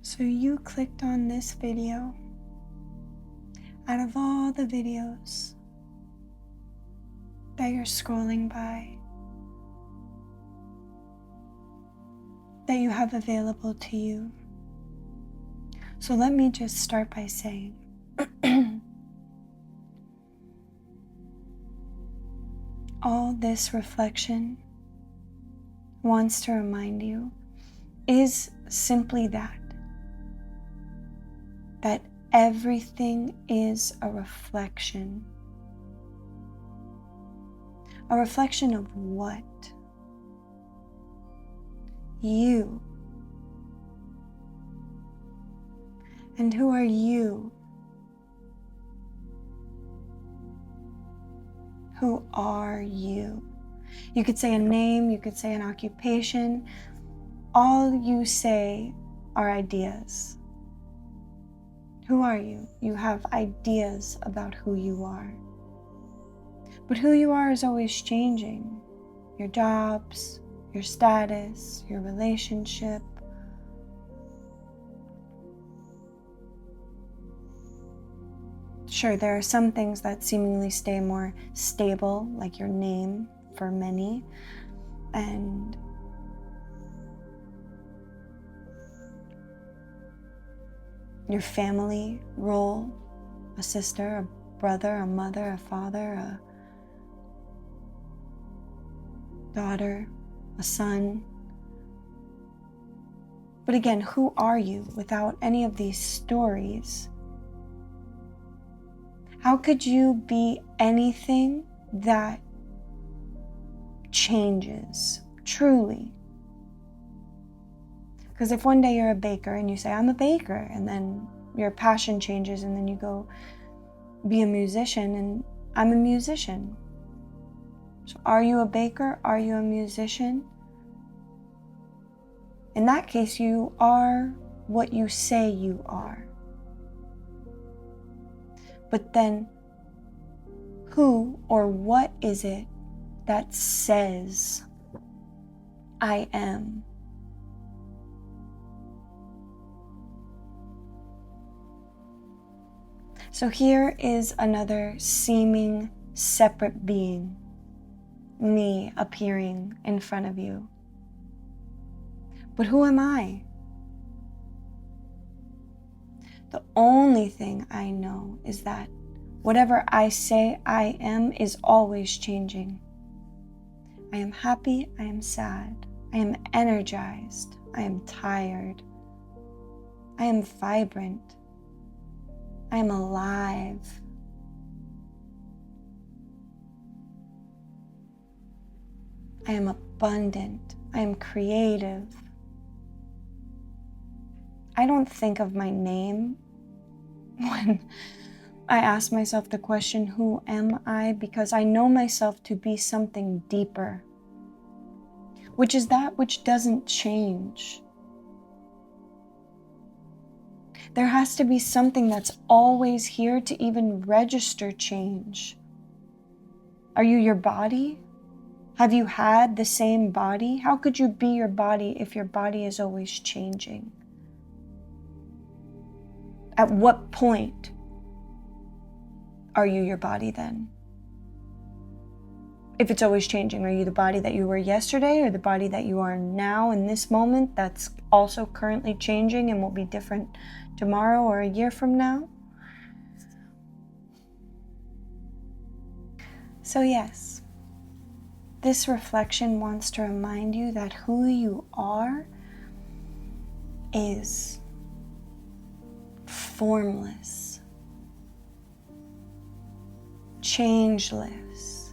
So you clicked on this video out of all the videos that you're scrolling by, that you have available to you. So let me just start by saying, all this reflection wants to remind you is simply that everything is a reflection. A reflection of what? You. And who are you? Who are you? You could say a name, you could say an occupation. All you say are ideas. Who are you? You have ideas about who you are. But who you are is always changing. Your jobs, your status, your relationship. Sure, there are some things that seemingly stay more stable, like your name for many, and your family role, a sister, a brother, a mother, a father, a daughter, a son. But again, who are you without any of these stories? How could you be anything that changes, truly? Because if one day you're a baker and you say, I'm a baker, and then your passion changes and then you go be a musician and I'm a musician. So are you a baker? Are you a musician? In that case, you are what you say you are. But then, who or what is it that says, I am? So here is another seeming separate being, me appearing in front of you. But who am I? The only thing I know is that whatever I say I am is always changing. I am happy, I am sad, I am energized, I am tired, I am vibrant, I am alive. I am abundant, I am creative. I don't think of my name when I ask myself the question, who am I? Because I know myself to be something deeper, which is that which doesn't change. There has to be something that's always here to even register change. Are you your body? Have you had the same body? How could you be your body if your body is always changing? At what point are you your body then? If it's always changing, are you the body that you were yesterday or the body that you are now in this moment that's also currently changing and will be different tomorrow or a year from now? So yes, this reflection wants to remind you that who you are is formless, changeless,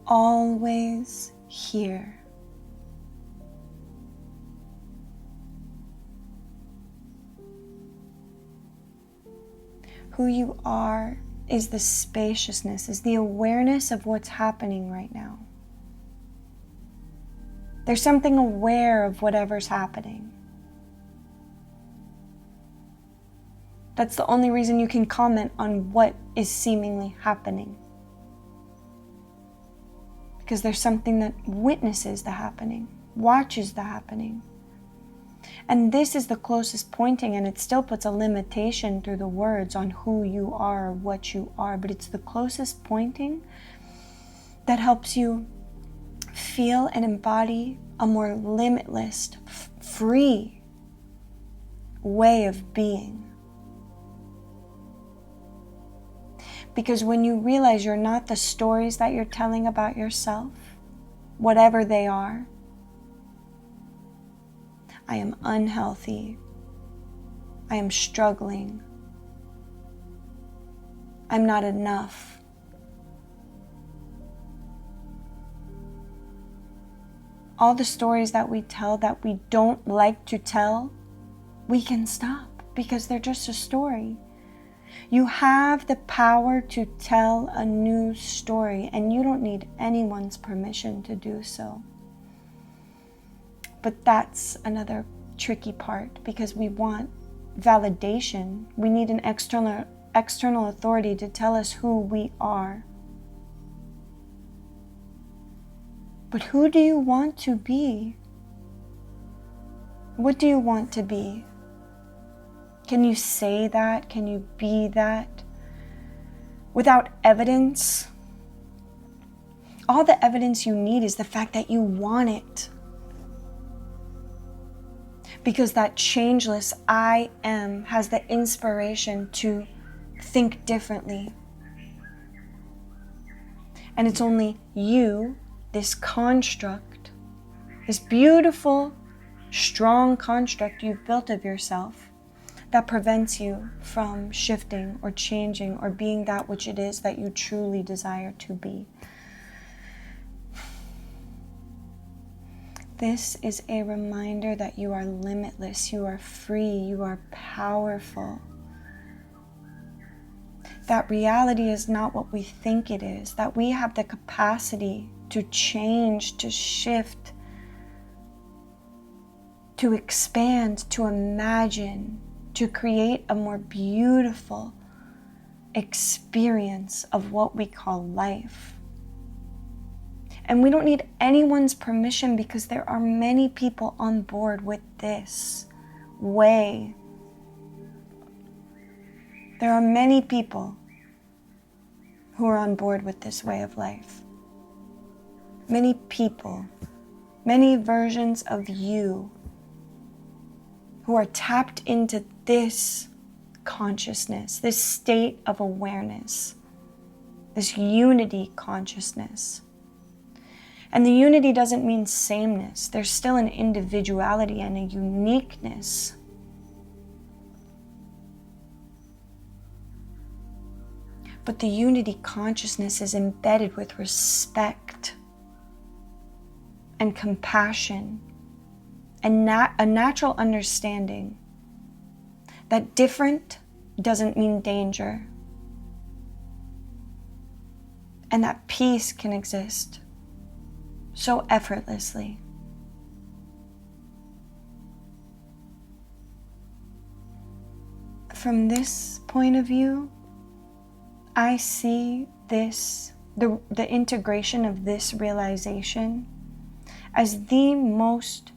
always here. Who you are is the spaciousness, is the awareness of what's happening right now. There's something aware of whatever's happening. That's the only reason you can comment on what is seemingly happening. Because there's something that witnesses the happening, watches the happening. And this is the closest pointing, and it still puts a limitation through the words on who you are or what you are, but it's the closest pointing that helps you feel and embody a more limitless, free way of being. Because when you realize you're not the stories that you're telling about yourself, whatever they are, I am unhealthy, I am struggling, I'm not enough. All the stories that we tell that we don't like to tell, we can stop because they're just a story. You have the power to tell a new story, and you don't need anyone's permission to do so. But that's another tricky part, because we want validation. We need an external authority to tell us who we are. But who do you want to be? What do you want to be? Can you say that? Can you be that? Without evidence? All the evidence you need is the fact that you want it. Because that changeless I am has the inspiration to think differently. And it's only you, this construct, this beautiful, strong construct you've built of yourself, that prevents you from shifting or changing or being that which it is that you truly desire to be. This is a reminder that you are limitless, you are free, you are powerful. That reality is not what we think it is, that we have the capacity to change, to shift, to expand, to imagine, to create a more beautiful experience of what we call life. And we don't need anyone's permission, because there are many people on board with this way. There are many people who are on board with this way of life. Many people, many versions of you who are tapped into this consciousness, this state of awareness, this unity consciousness. And the unity doesn't mean sameness. There's still an individuality and a uniqueness. But the unity consciousness is embedded with respect and compassion and a natural understanding that different doesn't mean danger, and that peace can exist so effortlessly. From this point of view, I see this, the integration of this realization as the most,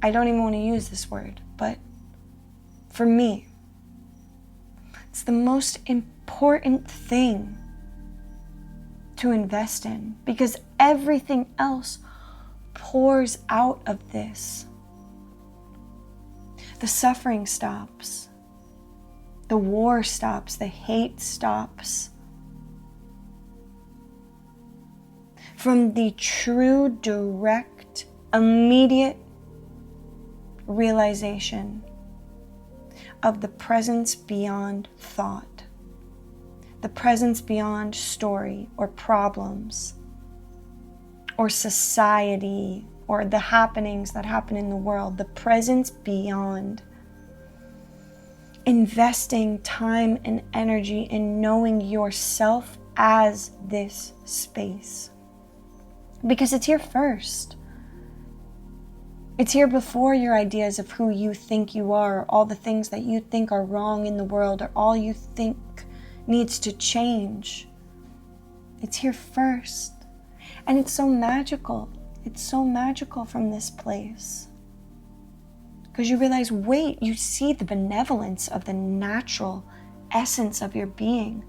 I don't even want to use this word, but for me, it's the most important thing to invest in, because everything else pours out of this. The suffering stops. The war stops. The hate stops. From the true, direct, immediate realization of the presence beyond thought, the presence beyond story or problems or society or the happenings that happen in the world, the presence beyond. Investing time and energy in knowing yourself as this space. Because it's here first. It's here before your ideas of who you think you are, or all the things that you think are wrong in the world, or all you think needs to change. It's here first. And it's so magical. It's so magical from this place. Because you realize, wait, you see the benevolence of the natural essence of your being.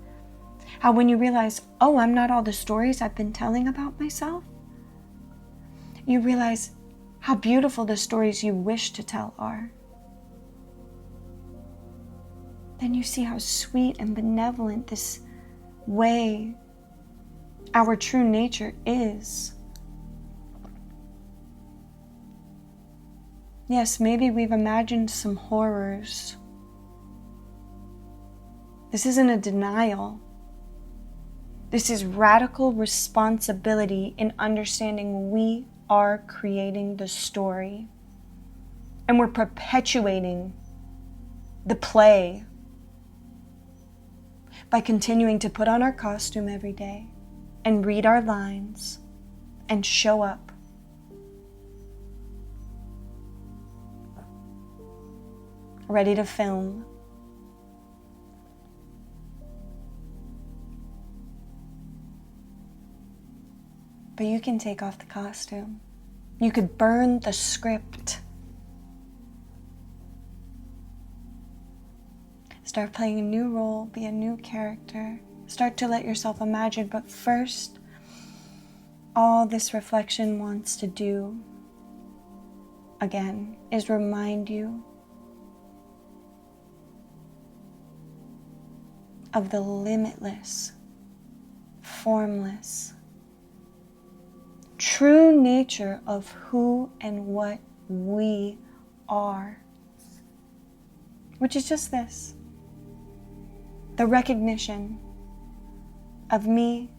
How when you realize, oh, I'm not all the stories I've been telling about myself, you realize how beautiful the stories you wish to tell are. Then you see how sweet and benevolent this way our true nature is. Yes, maybe we've imagined some horrors. This isn't a denial. This is radical responsibility in understanding we are creating the story. And we're perpetuating the play by continuing to put on our costume every day and read our lines and show up. Ready to film. But you can take off the costume. You could burn the script. Start playing a new role, be a new character. Start to let yourself imagine, but first, all this reflection wants to do, again, is remind you of the limitless, formless, true nature of who and what we are, which is just this. The recognition of me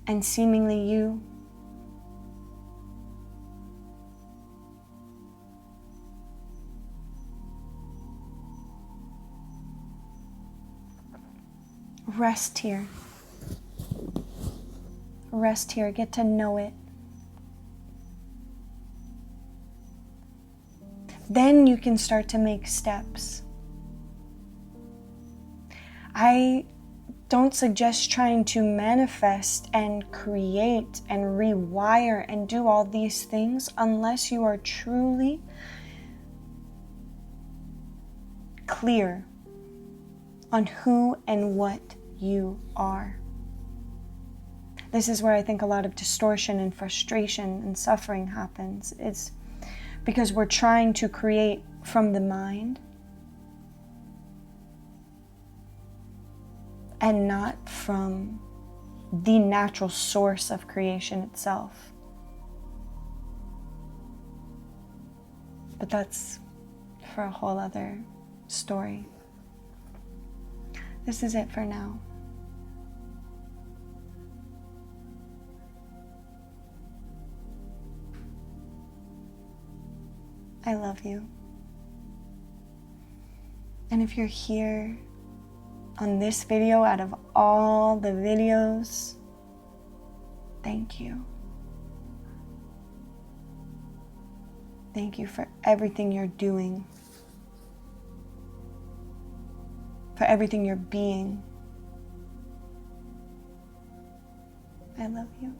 and seemingly you. Rest here. Rest here. Get to know it. Then you can start to make steps. I don't suggest trying to manifest and create and rewire and do all these things unless you are truly clear on who and what you are. This is where I think a lot of distortion and frustration and suffering happens. It's because we're trying to create from the mind and not from the natural source of creation itself. But that's for a whole other story. This is it for now. I love you. And if you're here on this video out of all the videos, thank you. Thank you for everything you're doing, for everything you're being. I love you.